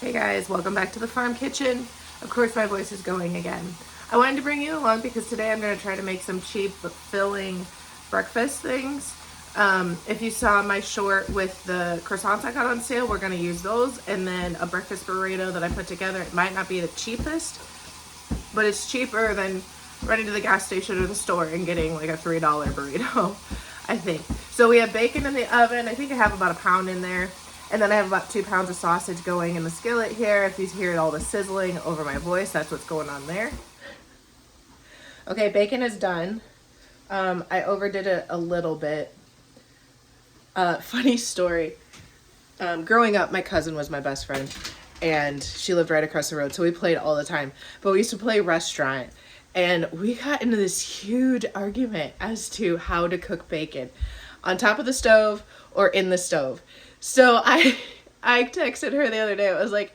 Hey guys, welcome back to the farm kitchen. Of course my voice is going again. I wanted to bring you along because today I'm going to try to make some cheap but filling breakfast things. If you saw my short with the croissants I got on sale, we're going to use those, and then a breakfast burrito that I put together. It might not be the cheapest, but it's cheaper than running to the gas station or the store and getting like a $3 burrito, I think. So we have bacon in the oven. I think I have about a pound in there. And then I have about 2 pounds of sausage going in the skillet here. If you hear all the sizzling over my voice, that's what's going on there. Okay, bacon is done. I overdid it a little bit. Funny story. Growing up, my cousin was my best friend, and she lived right across the road, so we played all the time. But we used to play restaurant, and we got into this huge argument as to how to cook bacon, on top of the stove or in the stove. So I texted her the other day. I was like,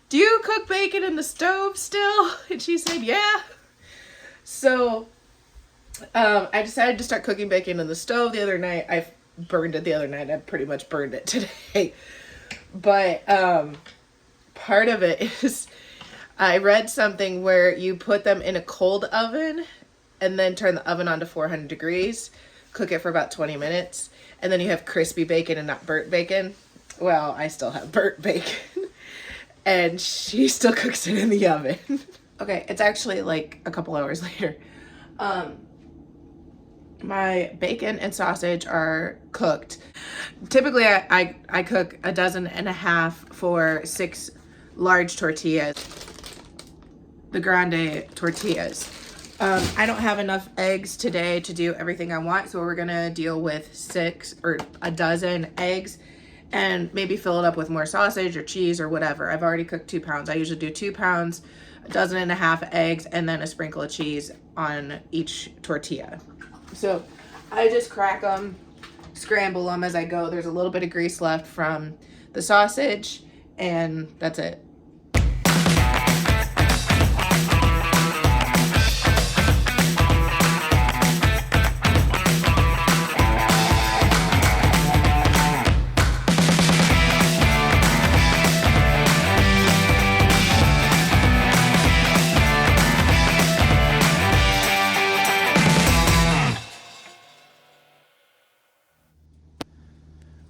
do you cook bacon in the stove still? And she said, yeah. So I decided to start cooking bacon in the stove the other night. I burned it the other night. I pretty much burned it today. But part of it is I read something where you put them in a cold oven and then turn the oven on to 400 degrees, cook it for about 20 minutes, and then you have crispy bacon and not burnt bacon. Well, I still have burnt bacon. And she still cooks it in the oven. Okay, it's actually like a couple hours later. My bacon and sausage are cooked. Typically, I cook 1.5 dozen for 6 large tortillas, the grande tortillas. I don't have enough eggs today to do everything I want, so we're gonna deal with 6 or 12 eggs and maybe fill it up with more sausage or cheese or whatever. I've already cooked 2 pounds. I usually do 2 pounds, 1.5 dozen eggs, and then a sprinkle of cheese on each tortilla. So I just crack them, scramble them as I go. There's a little bit of grease left from the sausage, and that's it.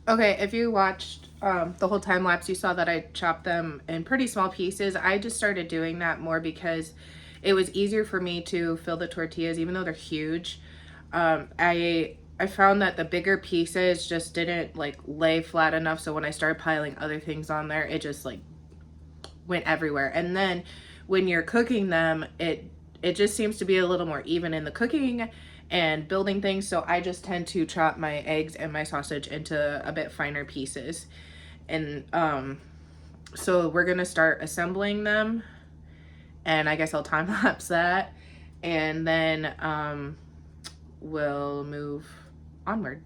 Okay, if you watched the whole time lapse, you saw that I chopped them in pretty small pieces. I just started doing that more because it was easier for me to fill the tortillas, even though they're huge. I found that the bigger pieces just didn't like lay flat enough, so when I started piling other things on there, it just like went everywhere. And then when you're cooking them, it just seems to be a little more even in the cooking and building things. So I just tend to chop my eggs and my sausage into a bit finer pieces. And so we're gonna start assembling them, and I guess I'll time lapse that, and then we'll move onward.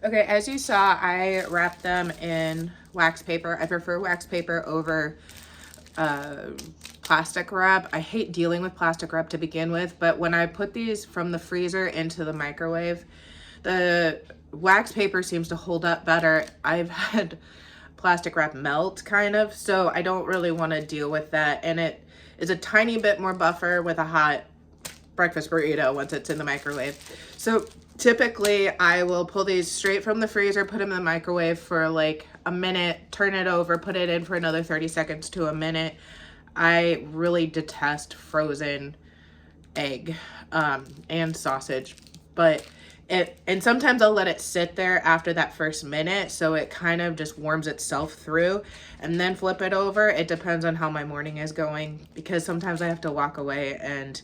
Okay, as you saw, I wrapped them in wax paper. I prefer wax paper over plastic wrap. I hate dealing with plastic wrap to begin with, but when I put these from the freezer into the microwave, the wax paper seems to hold up better. I've had plastic wrap melt kind of, so I don't really want to deal with that. And it is a tiny bit more buffer with a hot breakfast burrito once it's in the microwave. So typically I will pull these straight from the freezer, put them in the microwave for like a minute, turn it over, put it in for another 30 seconds to a minute. I really detest frozen egg and sausage, but and sometimes I'll let it sit there after that first minute so it kind of just warms itself through, and then flip it over. It depends on how my morning is going, because sometimes I have to walk away and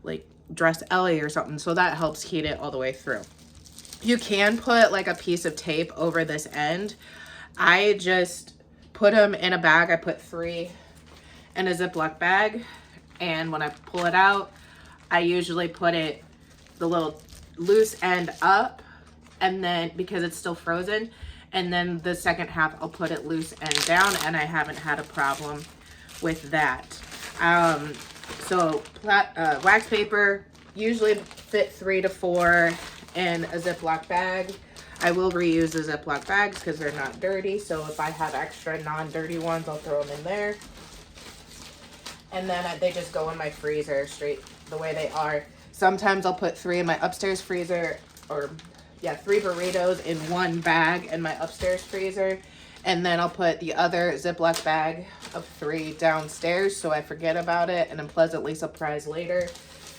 like dress Ellie or something, so that helps heat it all the way through. You can put like a piece of tape over this end. I just put them in a bag. I put 3 in a Ziploc bag, and when I pull it out, I usually put it the little loose end up, and then because it's still frozen, and then the second half I'll put it loose end down, and I haven't had a problem with that. So wax paper usually fit 3 to 4 in a Ziploc bag. I will reuse the Ziploc bags because they're not dirty, so if I have extra non-dirty ones, I'll throw them in there. And then they just go in my freezer straight the way they are. Sometimes I'll put 3 in my upstairs freezer, or yeah, 3 burritos in one bag in my upstairs freezer. And then I'll put the other Ziploc bag of 3 downstairs so I forget about it and I'm pleasantly surprised later,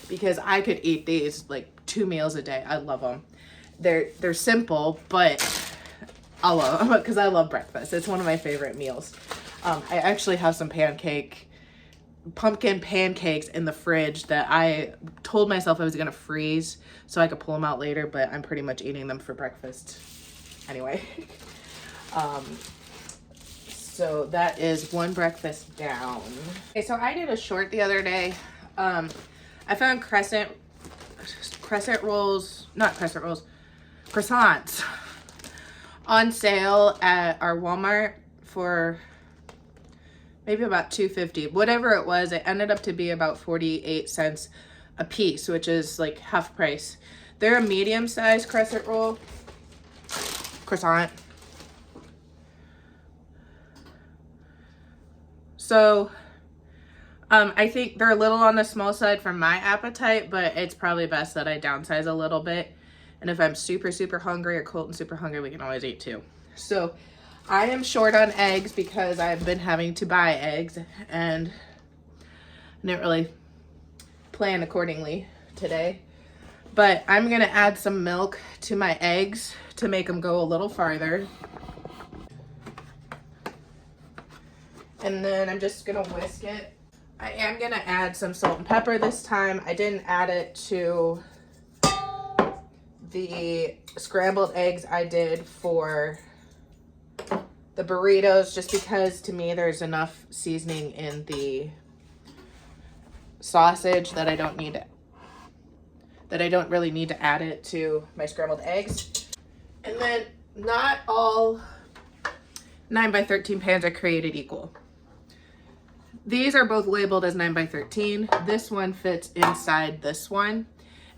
because I could eat these like 2 meals a day. I love them. They're simple, but I love them because I love breakfast. It's one of my favorite meals. I actually have some pumpkin pancakes in the fridge that I told myself I was gonna freeze so I could pull them out later, but I'm pretty much eating them for breakfast anyway. So that is one breakfast down. Okay, so I did a short the other day. I found croissants on sale at our Walmart for maybe about $2.50. Whatever it was, it ended up to be about 48 cents a piece, which is like half price. They're a medium-sized croissant. So I think they're a little on the small side for my appetite, but it's probably best that I downsize a little bit. And if I'm super, super hungry, or Colton's super hungry, we can always eat too. So I am short on eggs because I've been having to buy eggs and I didn't really plan accordingly today. But I'm gonna add some milk to my eggs to make them go a little farther. And then I'm just gonna whisk it. I am gonna add some salt and pepper this time. I didn't add it to the scrambled eggs I did for the burritos, just because to me there's enough seasoning in the sausage that I don't really need to add it to my scrambled eggs. And then not all 9x13 pans are created equal. These are both labeled as 9x13. This one fits inside this one.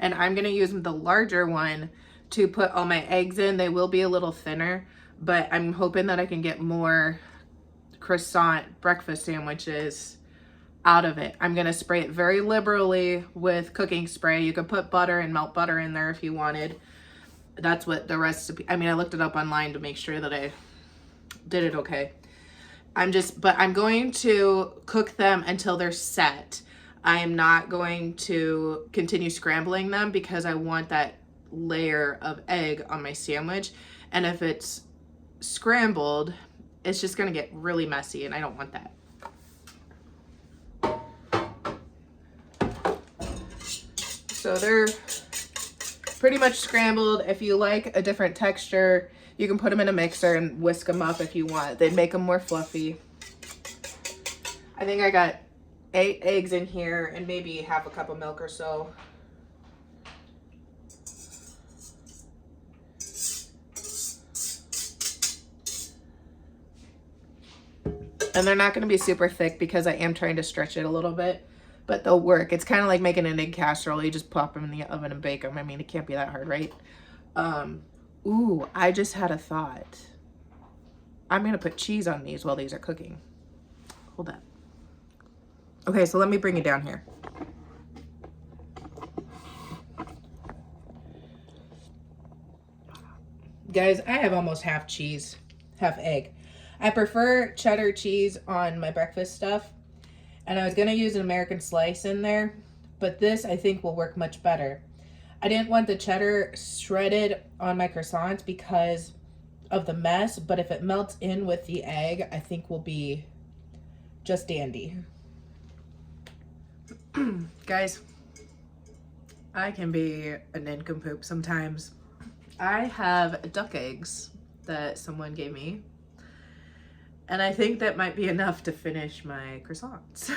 And I'm gonna use the larger one to put all my eggs in. They will be a little thinner, but I'm hoping that I can get more croissant breakfast sandwiches out of it. I'm gonna spray it very liberally with cooking spray. You could put butter and melt butter in there if you wanted. That's what the recipe, I mean, I looked it up online to make sure that I did it okay. But I'm going to cook them until they're set. I am not going to continue scrambling them because I want that layer of egg on my sandwich. And if it's scrambled, it's just gonna get really messy and I don't want that. So they're pretty much scrambled. If you like a different texture, you can put them in a mixer and whisk them up if you want. They'd make them more fluffy. I think I got 8 eggs in here and maybe half a cup of milk or so. And they're not going to be super thick because I am trying to stretch it a little bit, but they'll work. It's kind of like making an egg casserole. You just pop them in the oven and bake them. I mean, it can't be that hard, right? Ooh, I just had a thought. I'm going to put cheese on these while these are cooking. Hold up. Okay, so let me bring it down here. Guys, I have almost half cheese, half egg. I prefer cheddar cheese on my breakfast stuff, and I was going to use an American slice in there, but this I think will work much better. I didn't want the cheddar shredded on my croissants because of the mess, but if it melts in with the egg, I think will be just dandy. Guys, I can be a nincompoop sometimes. I have duck eggs that someone gave me, and I think that might be enough to finish my croissants.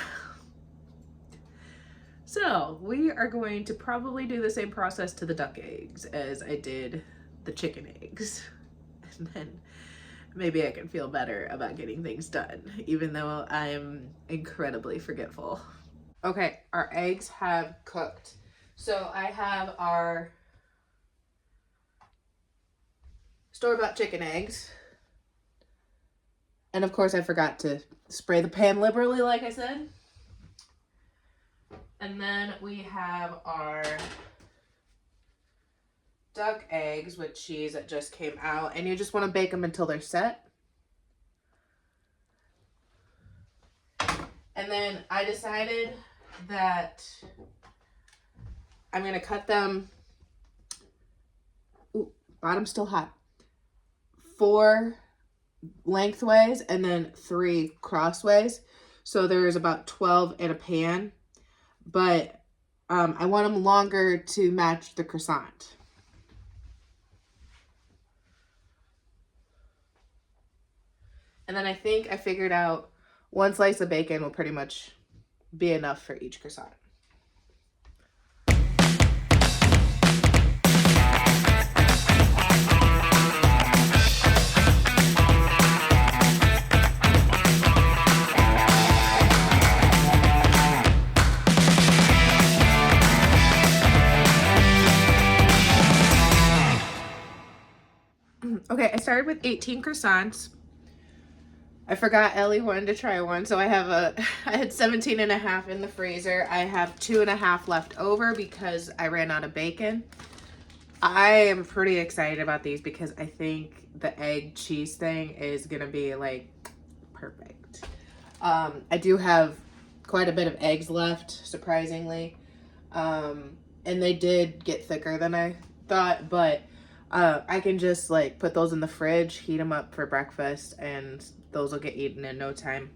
So we are going to probably do the same process to the duck eggs as I did the chicken eggs. And then maybe I can feel better about getting things done, even though I'm incredibly forgetful. Okay, our eggs have cooked. So I have our store-bought chicken eggs. And of course I forgot to spray the pan liberally, like I said. And then we have our duck eggs with cheese that just came out, and you just want to bake them until they're set. And then I decided that I'm going to cut them, ooh, bottom's still hot, 4 lengthways and then 3 crossways. So there's about 12 in a pan, but I want them longer to match the croissant. And then I think I figured out 1 slice of bacon will pretty much be enough for each croissant. Okay, I started with 18 croissants. I forgot Ellie wanted to try one, so I had 17 and a half in the freezer. I have 2 and a half left over because I ran out of bacon. I am pretty excited about these because I think the egg cheese thing is gonna be like perfect. I do have quite a bit of eggs left, surprisingly. And they did get thicker than I thought, but I can just like put those in the fridge, heat them up for breakfast, and those will get eaten in no time,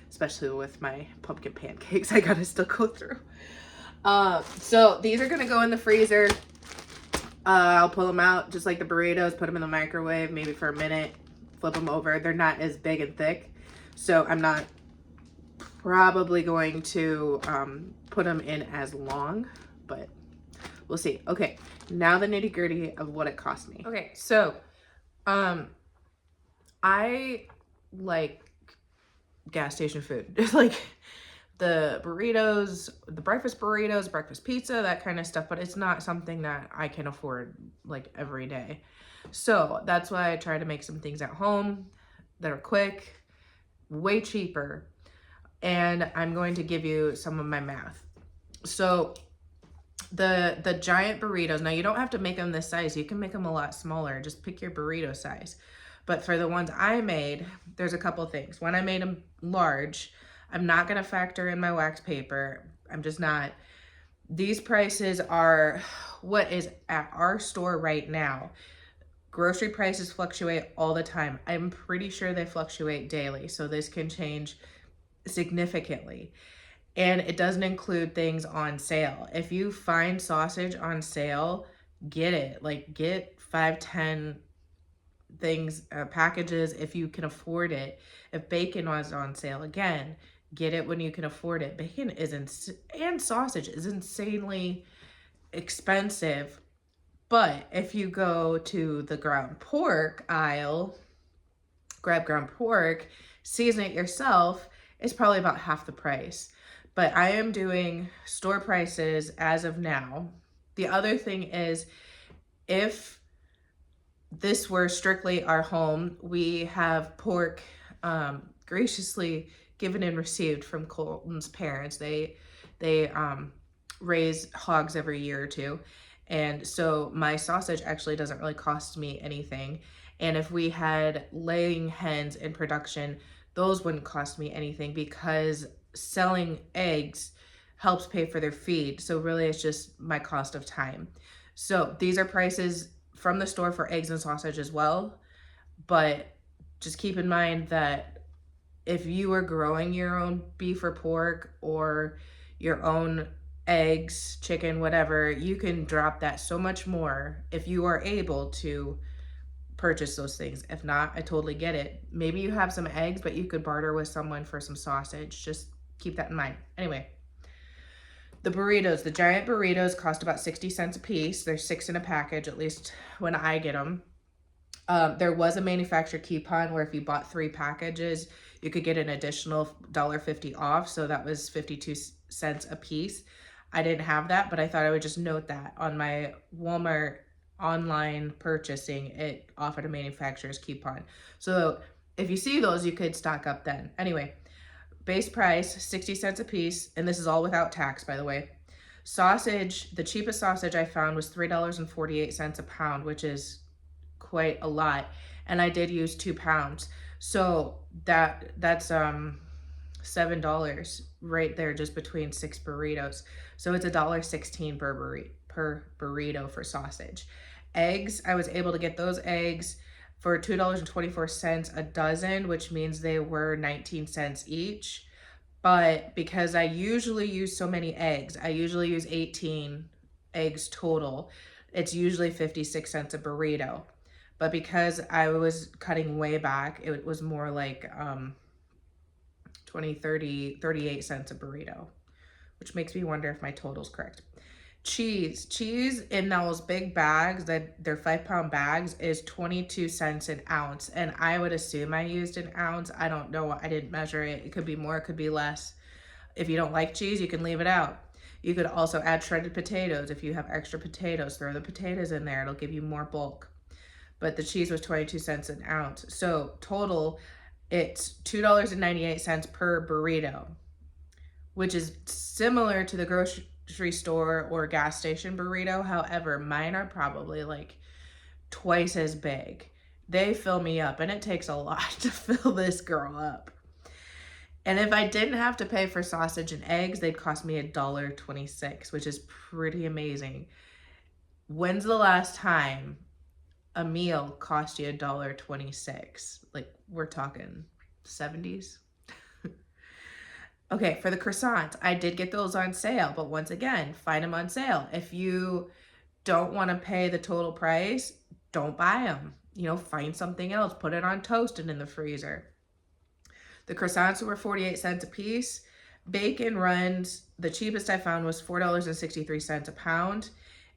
especially with my pumpkin pancakes I gotta still go through. So these are gonna go in the freezer. I'll pull them out just like the burritos, put them in the microwave maybe for a minute, flip them over. They're not as big and thick, so I'm not probably going to put them in as long, but we'll see. Okay, now the nitty gritty of what it cost me. Okay, so I like gas station food. Like the burritos, the breakfast burritos, breakfast pizza, that kind of stuff, but it's not something that I can afford like every day. So that's why I try to make some things at home that are quick, way cheaper, and I'm going to give you some of my math. So the giant burritos, now you don't have to make them this size, you can make them a lot smaller, just pick your burrito size. But for the ones I made, there's a couple things. When I made them large, I'm not gonna factor in my wax paper. I'm just not. These prices are what is at our store right now. Grocery prices fluctuate all the time. I'm pretty sure they fluctuate daily, so this can change significantly. And it doesn't include things on sale. If you find sausage on sale, get it. Like get 5, 10 things, packages if you can afford it. If bacon was on sale, again, get it when you can afford it. Bacon is and sausage is insanely expensive. But if you go to the ground pork aisle, grab ground pork, season it yourself, it's probably about half the price. But I am doing store prices as of now. The other thing is, if this were strictly our home, we have pork graciously given and received from Colton's parents. They raise hogs every year or two. And so my sausage actually doesn't really cost me anything. And if we had laying hens in production, those wouldn't cost me anything because selling eggs helps pay for their feed. So really it's just my cost of time. So these are prices from the store for eggs and sausage as well. But just keep in mind that if you are growing your own beef or pork or your own eggs, chicken, whatever, you can drop that so much more if you are able to purchase those things. If not, I totally get it. Maybe you have some eggs, but you could barter with someone for some sausage. Just keep that in mind. Anyway, the burritos, the giant burritos cost about 60 cents a piece. There's 6 in a package, at least when I get them. There was a manufacturer coupon where if you bought 3 packages, you could get an additional $1.50 off. So that was 52 cents a piece. I didn't have that, but I thought I would just note that on my Walmart online purchasing, it offered a manufacturer's coupon. So if you see those, you could stock up then. Anyway, base price, 60 cents a piece. And this is all without tax, by the way. Sausage, the cheapest sausage I found was $3.48 a pound, which is quite a lot. And I did use 2 pounds. So that's $7 right there, just between 6 burritos. So it's $1.16 per burrito for sausage. Eggs, I was able to get those eggs for $2.24 a dozen, which means they were 19 cents each. But because I usually use so many eggs, I usually use 18 eggs total, it's usually 56 cents a burrito. But because I was cutting way back, it was more like 20, 30, 38 cents a burrito, which makes me wonder if my total's correct. Cheese in those big bags, that they're 5-pound bags, is 22 cents an ounce. And I would assume I used an ounce. I don't know. I didn't measure it. It could be more, it could be less. If you don't like cheese, you can leave it out. You could also add shredded potatoes. If you have extra potatoes, throw the potatoes in there. It'll give you more bulk. But the cheese was 22 cents an ounce. So total, it's $2.98 per burrito, which is similar to the grocery store or gas station burrito. However, mine are probably like twice as big. They fill me up, and it takes a lot to fill this girl up. And if I didn't have to pay for sausage and eggs, they'd cost me $1.26, which is pretty amazing. When's the last time a meal cost you $1.26? Like, we're talking 70s. Okay, for the croissants, I did get those on sale, but once again, find them on sale. If you don't want to pay the total price, don't buy them. Find something else. Put it on toast and in the freezer. The croissants were 48 cents a piece. Bacon runs, the cheapest I found was $4.63 a pound.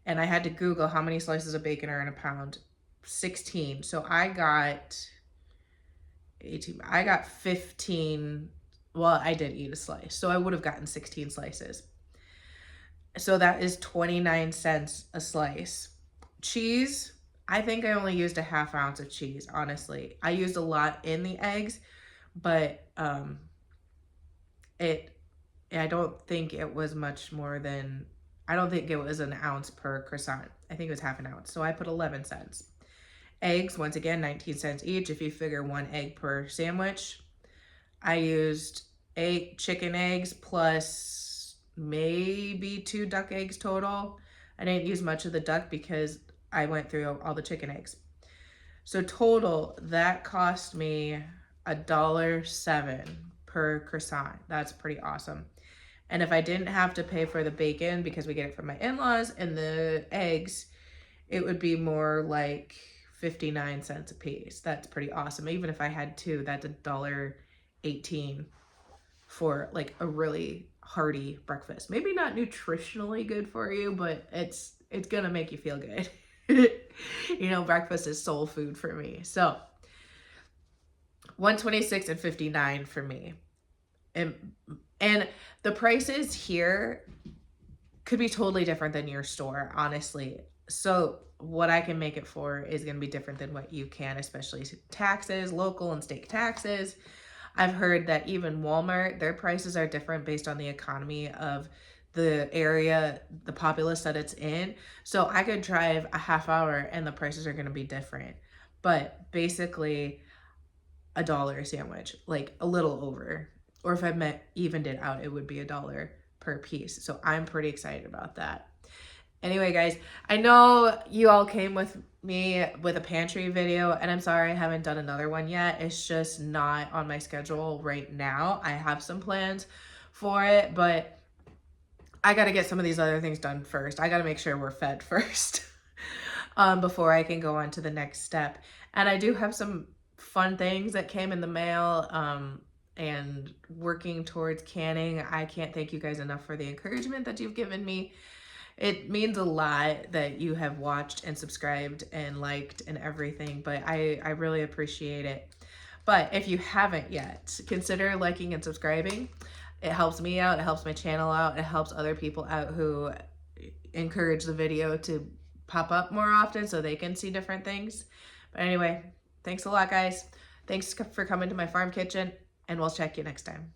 And I had to Google how many slices of bacon are in a pound. 16. So I got 18. I got 15. Well, I did eat a slice, so I would have gotten 16 slices. So that is 29 cents a slice. Cheese, I think I only used a half ounce of cheese, honestly. I used a lot in the eggs, but I don't think it was much more than, I don't think it was an ounce per croissant. I think it was half an ounce. So I put 11 cents. Eggs, once again, 19 cents each. If you figure 1 egg per sandwich, I used 8 chicken eggs plus maybe 2 duck eggs total. I didn't use much of the duck because I went through all the chicken eggs. So total, that cost me $1.07 per croissant. That's pretty awesome. And if I didn't have to pay for the bacon because we get it from my in-laws and the eggs, it would be more like 59 cents a piece. That's pretty awesome. Even if I had 2, that's $1.18 for like a really hearty breakfast. Maybe not nutritionally good for you, but it's gonna make you feel good. Breakfast is soul food for me. So 126 and 59 for me. And the prices here could be totally different than your store, honestly. So what I can make it for is going to be different than what you can, especially taxes, local and state taxes. I've heard that even Walmart, their prices are different based on the economy of the area, the populace that it's in. So I could drive a half hour and the prices are going to be different. But basically, $1 a sandwich, like a little over. Or if I evened it out, it would be $1 per piece. So I'm pretty excited about that. Anyway, guys, I know you all came with me with a pantry video, and I'm sorry I haven't done another one yet. It's just not on my schedule right now. I have some plans for it, but I got to get some of these other things done first. I got to make sure we're fed first before I can go on to the next step. And I do have some fun things that came in the mail and working towards canning. I can't thank you guys enough for the encouragement that you've given me. It means a lot that you have watched and subscribed and liked and everything, but I really appreciate it. But if you haven't yet, consider liking and subscribing. It helps me out, it helps my channel out, it helps other people out who encourage the video to pop up more often so they can see different things. But anyway, thanks a lot, guys. Thanks for coming to my farm kitchen, and we'll check you next time.